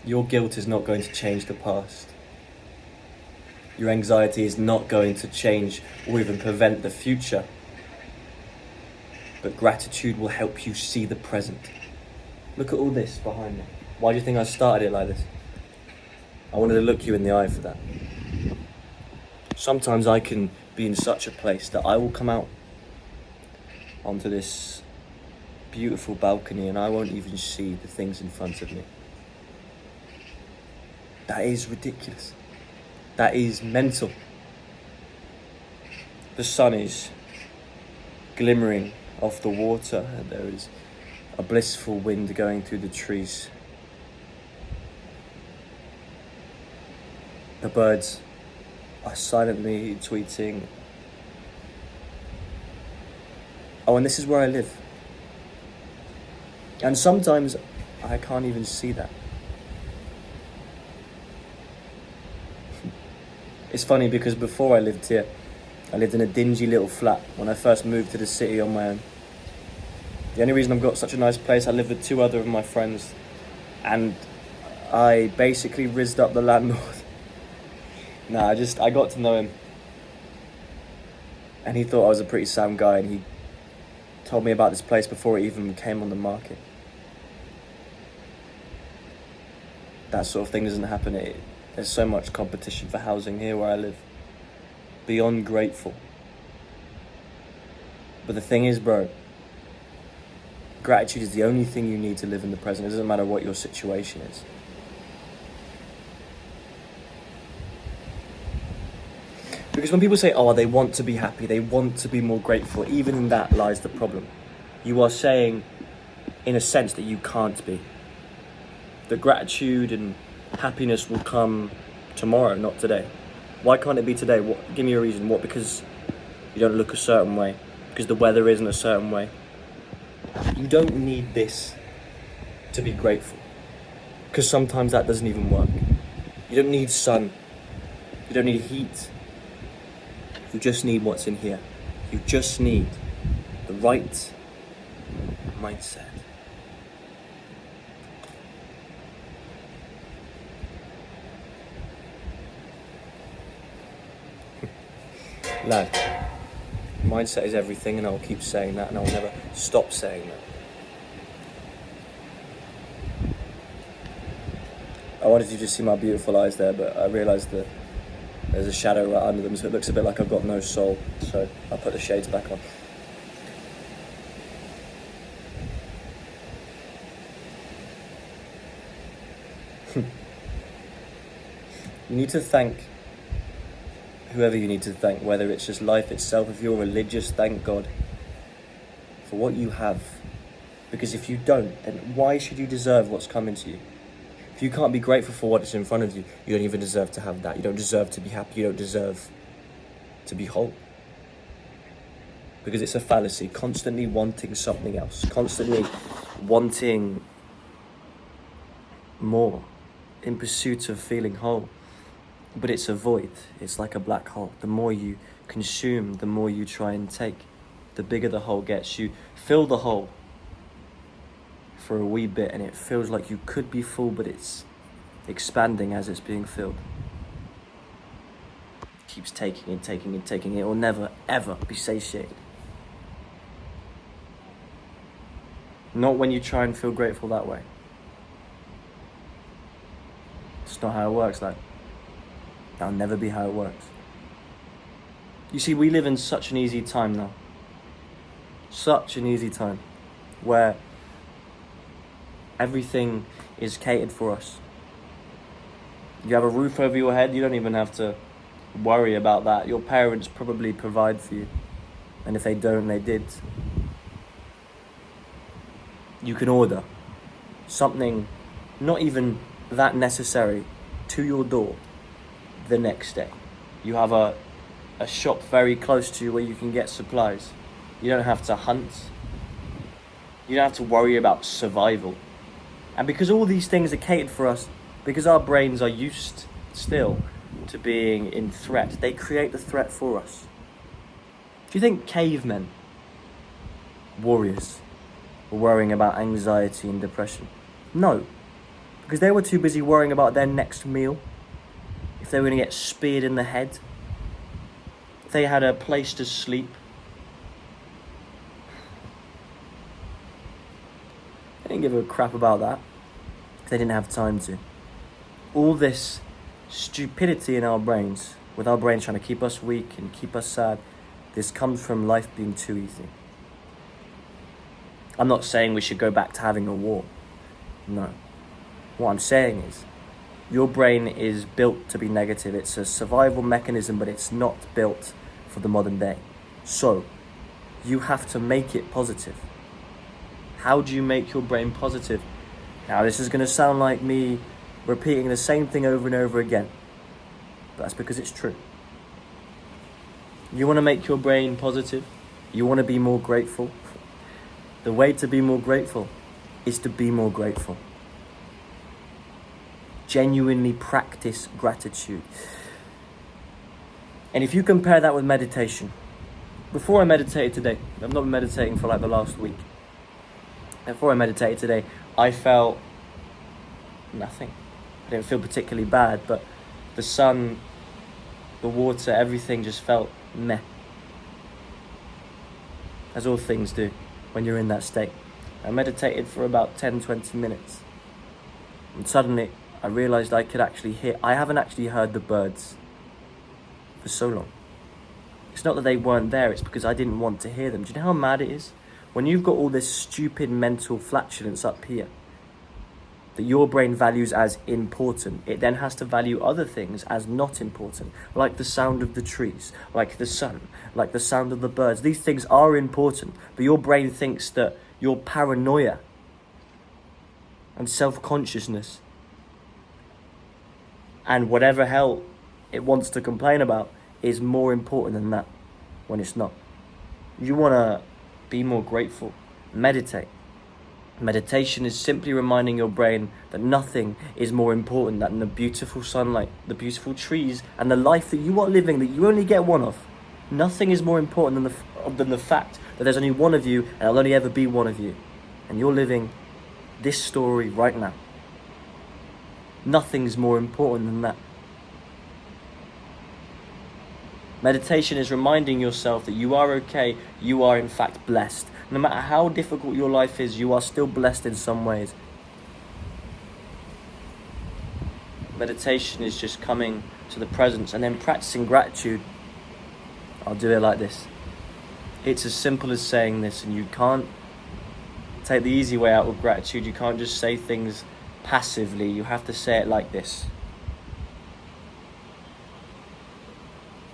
Your guilt is not going to change the past. Your anxiety is not going to change or even prevent the future. But gratitude will help you see the present. Look at all this behind me. Why do you think I started it like this? I wanted to look you in the eye for that. Sometimes I can be in such a place that I will come out onto this beautiful balcony and I won't even see the things in front of me. That is ridiculous. That is mental. The sun is glimmering off the water and there is a blissful wind going through the trees. The birds are silently tweeting. Oh, and this is where I live. And sometimes I can't even see that. It's funny because before I lived here, I lived in a dingy little flat when I first moved to the city on my own. The only reason I've got such a nice place, I live with two other of my friends, and I basically rizzed up the landlord. I got to know him, and he thought I was a pretty sound guy, and he told me about this place before it even came on the market. That sort of thing doesn't happen. There's so much competition for housing here where I live. Beyond grateful. But the thing is, bro, gratitude is the only thing you need to live in the present. It doesn't matter what your situation is. Because when people say, oh, they want to be happy, they want to be more grateful, even in that lies the problem. You are saying, in a sense, that you can't be. The gratitude and happiness will come tomorrow, not today. Why can't it be today? Give me a reason. What? Because you don't look a certain way? Because the weather isn't a certain way? You don't need this to be grateful. Because sometimes that doesn't even work. You don't need sun. You don't need heat. You just need what's in here. You just need the right mindset. Lad, mindset is everything, and I'll keep saying that, and I'll never stop saying that. I wanted you to see my beautiful eyes there, but I realised that there's a shadow right under them, so it looks a bit like I've got no soul. So I put the shades back on. You need to thank whoever you need to thank, whether it's just life itself. If you're religious, thank God for what you have. Because if you don't, then why should you deserve what's coming to you? If you can't be grateful for what is in front of you, you don't even deserve to have that. You don't deserve to be happy. You don't deserve to be whole. Because it's a fallacy, constantly wanting something else, constantly wanting more in pursuit of feeling whole. But it's a void. It's like a black hole. The more you consume, the more you try and take, the bigger the hole gets. You fill the hole for a wee bit and it feels like you could be full, but it's expanding as it's being filled. It keeps taking and taking and taking. It will never, ever be satiated. Not when you try and feel grateful that way. It's not how it works, like. That'll never be how it works. You see, we live in such an easy time now. Such an easy time. Where everything is catered for us. You have a roof over your head, you don't even have to worry about that. Your parents probably provide for you. And if they don't, they did. You can order something not even that necessary to your door the next day. You have a shop very close to you where you can get supplies. You don't have to hunt. You don't have to worry about survival. And because all these things are catered for us, because our brains are used still to being in threat, they create the threat for us. Do you think cavemen, warriors, were worrying about anxiety and depression? No, Because they were too busy worrying about their next meal, if they were going to get speared in the head, if they had a place to sleep. They didn't give a crap about that. They didn't have time to. All this stupidity in our brains, with our brains trying to keep us weak and keep us sad, this comes from life being too easy. I'm not saying we should go back to having a war. No. What I'm saying is, your brain is built to be negative. It's a survival mechanism, but it's not built for the modern day. So, you have to make it positive. How do you make your brain positive? Now, this is going to sound like me repeating the same thing over and over again. But that's because it's true. You want to make your brain positive? You want to be more grateful? The way to be more grateful is to be more grateful. Genuinely practice gratitude. And if you compare that with meditation, before I meditated today, I've not been meditating for like the last week. Before I meditated today, I felt nothing. I didn't feel particularly bad, but the sun, the water, everything just felt meh. As all things do when you're in that state. I meditated for about 10-20 minutes. And suddenly, I realised I could actually hear. I haven't actually heard the birds for so long. It's not that they weren't there, it's because I didn't want to hear them. Do you know how mad it is? When you've got all this stupid mental flatulence up here that your brain values as important, it then has to value other things as not important, like the sound of the trees, like the sun, like the sound of the birds. These things are important, but your brain thinks that your paranoia and self-consciousness and whatever hell it wants to complain about is more important than that, when it's not. You want to be more grateful. Meditate. Meditation is simply reminding your brain that nothing is more important than the beautiful sunlight, the beautiful trees, and the life that you are living, that you only get one of. Nothing is more important than the fact that there's only one of you, and there'll only ever be one of you. And you're living this story right now. Nothing's more important than that. Meditation is reminding yourself that you are okay, you are in fact blessed. No matter how difficult your life is, you are still blessed in some ways. Meditation is just coming to the presence and then practicing gratitude. I'll do it like this. It's as simple as saying this, and you can't take the easy way out with gratitude. You can't just say things passively. You have to say it like this.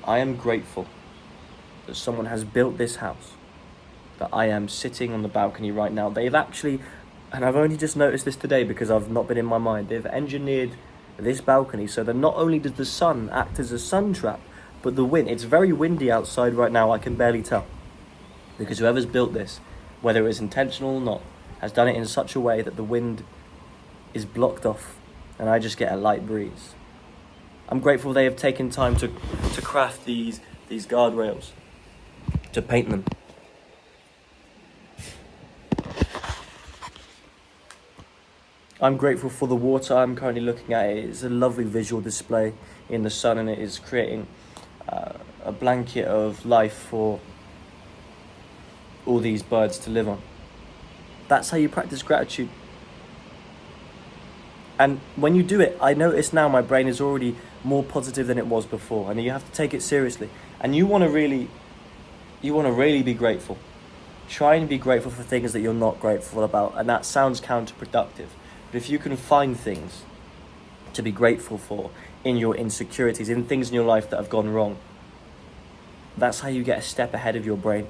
I am grateful that someone has built this house, that I am sitting on the balcony right now. They've actually, and I've only just noticed this today because I've not been in my mind, they've engineered this balcony so that not only does the sun act as a sun trap, but the wind, it's very windy outside right now, I can barely tell. Because whoever's built this, whether it was intentional or not, has done it in such a way that the wind is blocked off and I just get a light breeze. I'm grateful they have taken time to craft these guardrails, to paint them. I'm grateful for the water I'm currently looking at. It's a lovely visual display in the sun, and it is creating a blanket of life for all these birds to live on. That's how you practice gratitude. And when you do it, I notice now my brain is already more positive than it was before, and you have to take it seriously. And you want to really be grateful. Try and be grateful for things that you're not grateful about, and that sounds counterproductive. But if you can find things to be grateful for in your insecurities, in things in your life that have gone wrong, that's how you get a step ahead of your brain.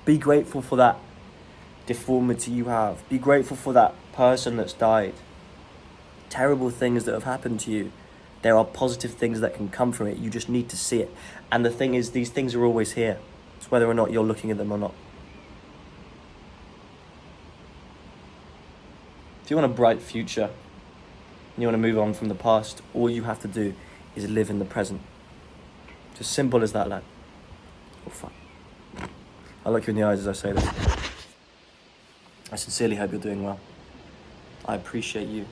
Be grateful for that deformity you have. Be grateful for that person that's died. Terrible things that have happened to you. There are positive things that can come from it. You just need to see it. And the thing is, these things are always here. It's whether or not you're looking at them or not. If you want a bright future, and you want to move on from the past, all you have to do is live in the present. It's as simple as that, lad. Oh, fuck. I'll look you in the eyes as I say this. I sincerely hope you're doing well. I appreciate you.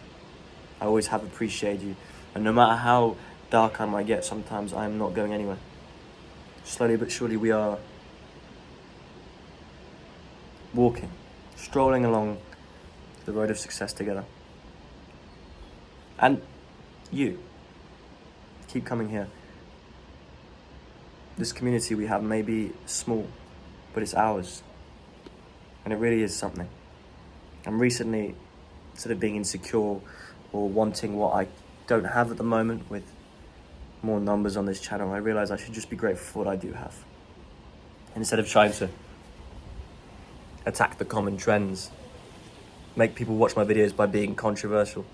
I always have appreciated you. And no matter how dark I might get, sometimes I'm not going anywhere. Slowly but surely we are walking, strolling along the road of success together. And you, keep coming here. This community we have may be small, but it's ours. And it really is something. And recently, instead of being insecure or wanting what I don't have at the moment with more numbers on this channel, I realised I should just be grateful for what I do have. Instead of trying to attack the common trends, make people watch my videos by being controversial,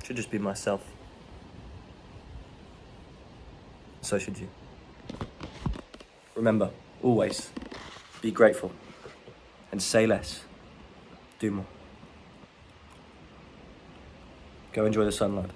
I should just be myself. So should you. Remember, always be grateful and say less, do more. Go enjoy the sunlight.